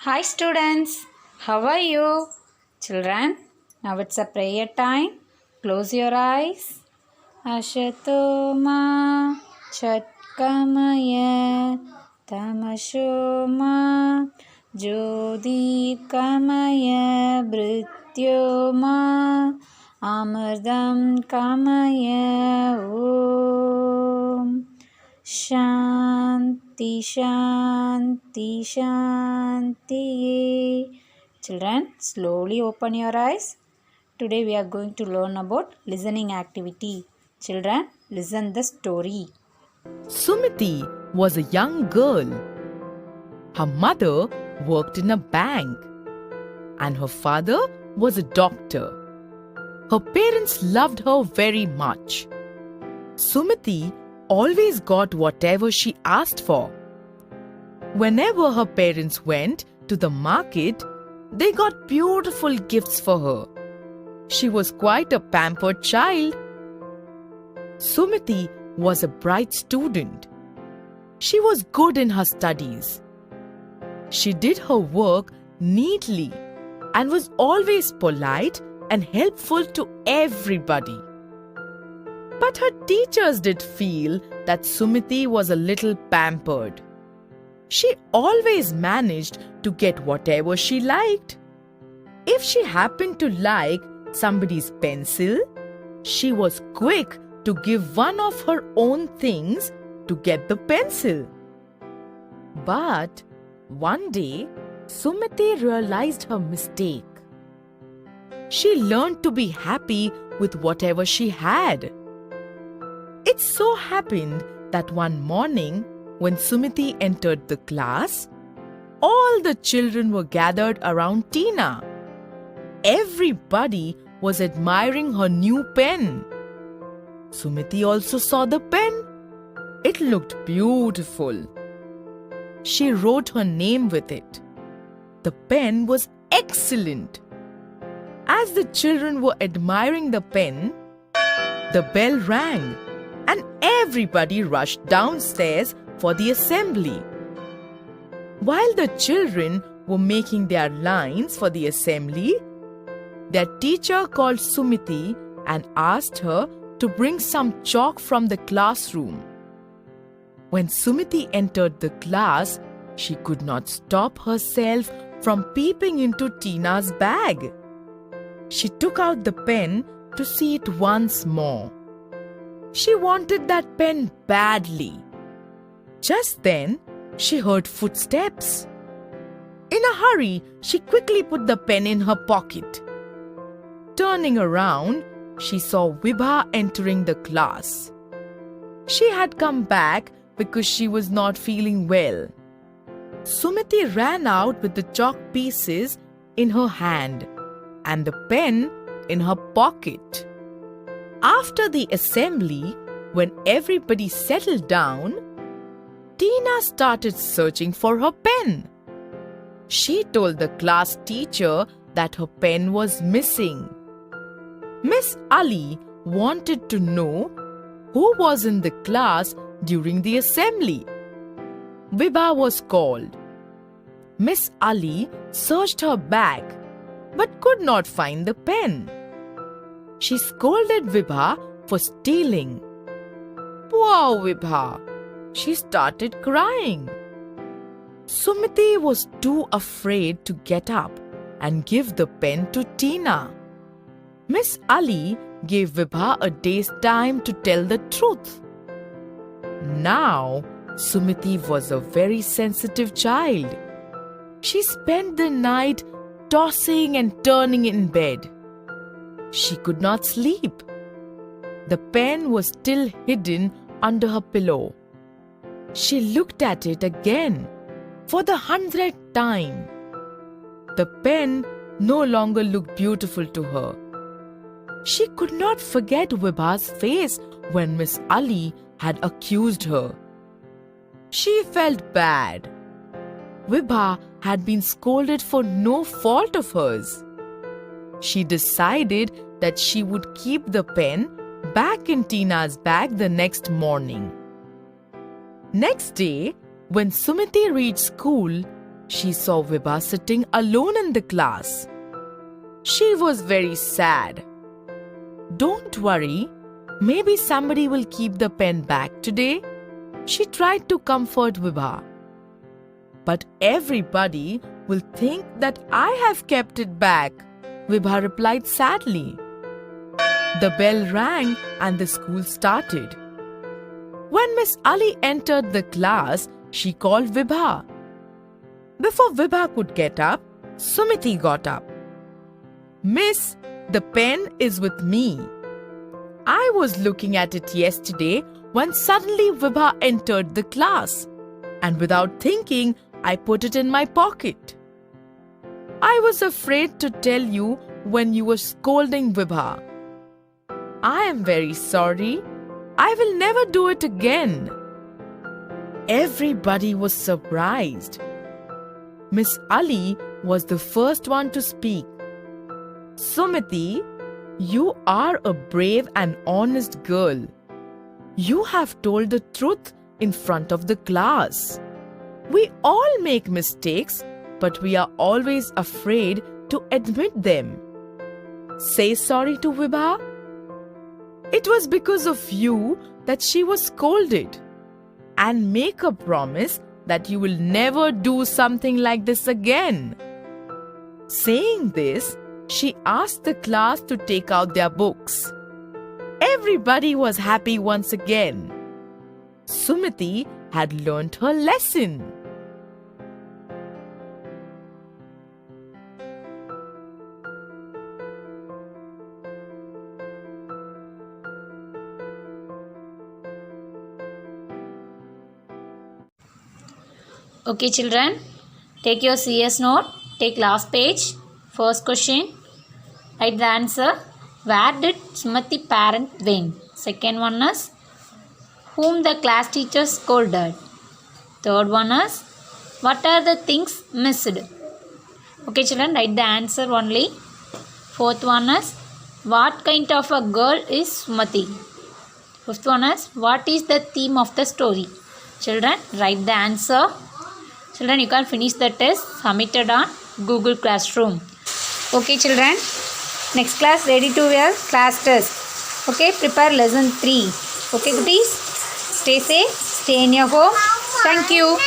Hi students, how are you? Children, now it's a prayer time. Close your eyes. Ashatoma Chatkamaya Tamashoma Jyodirkamaya Brityoma Amardam Kamaya Om Shanti Shanti Shanti. Children, slowly open your eyes. Today we are going to learn about listening activity. Children, listen the story. Sumiti was a young girl. Her mother worked in a bank and her father was a doctor. Her parents loved her very much. Sumiti always got whatever she asked for. Whenever her parents went to the market, they got beautiful gifts for her. She was quite a pampered child. Sumiti was a bright student. She was good in her studies. She did her work neatly and was always polite and helpful to everybody. But her teachers did feel that Sumiti was a little pampered. She always managed to get whatever she liked. If she happened to like somebody's pencil, she was quick to give one of her own things to get the pencil. But one day, Sumiti realized her mistake. She learned to be happy with whatever she had. It so happened that one morning, when Sumiti entered the class, all the children were gathered around Tina. Everybody was admiring her new pen. Sumiti also saw the pen. It looked beautiful. She wrote her name with it. The pen was excellent. As the children were admiring the pen, the bell rang and everybody rushed downstairs for the assembly. While the children were making their lines for the assembly, their teacher called Sumiti and asked her to bring some chalk from the classroom. When Sumiti entered the class, she could not stop herself from peeping into Tina's bag. She took out the pen to see it once more. She wanted that pen badly. Just then, she heard footsteps. In a hurry, she quickly put the pen in her pocket. Turning around, she saw Vibha entering the class. She had come back because she was not feeling well. Sumiti ran out with the chalk pieces in her hand and the pen in her pocket. After the assembly, when everybody settled down, Tina started searching for her pen. She told the class teacher that her pen was missing. Miss Ali wanted to know who was in the class during the assembly. Vibha was called. Miss Ali searched her bag but could not find the pen. She scolded Vibha for stealing. Poor Vibha! She started crying. Sumiti was too afraid to get up and give the pen to Tina. Miss Ali gave Vibha a day's time to tell the truth. Now, Sumiti was a very sensitive child. She spent the night tossing and turning in bed. She could not sleep. The pen was still hidden under her pillow. She looked at it again for the 100th time. The pen no longer looked beautiful to her. She could not forget Vibha's face when Miss Ali had accused her. She felt bad. Vibha had been scolded for no fault of hers. She decided that she would keep the pen back in Tina's bag the next morning. Next day, when Sumiti reached school, she saw Vibha sitting alone in the class. She was very sad. Don't worry, maybe somebody will keep the pen back today, she tried to comfort Vibha. But everybody will think that I have kept it back, Vibha replied sadly. The bell rang and the school started. When Miss Ali entered the class, she called Vibha. Before Vibha could get up, Sumiti got up. Miss, the pen is with me. I was looking at it yesterday when suddenly Vibha entered the class, and without thinking, I put it in my pocket. I was afraid to tell you when you were scolding Vibha. I am very sorry. I will never do it again. Everybody was surprised. Miss Ali was the first one to speak. Sumiti, you are a brave and honest girl. You have told the truth in front of the class. We all make mistakes, but we are always afraid to admit them. Say sorry to Vibha. It was because of you that she was scolded. And make a promise that you will never do something like this again. Saying this, she asked the class to take out their books. Everybody was happy once again. Sumiti had learnt her lesson. Okay children, take your CS note, take last page, first question, write the answer. Where did Sumati parent went? Second one is, whom the class teacher scolded? Third one is, what are the things missed? Okay children, write the answer only. Fourth one is, what kind of a girl is Sumati? Fifth one is, what is the theme of the story? Children, write the answer. Children, you can finish the test submitted on Google Classroom. Okay children, next class ready to wear class test. Okay, prepare lesson 3. Okay goodies, stay safe, stay in your home. Thank you.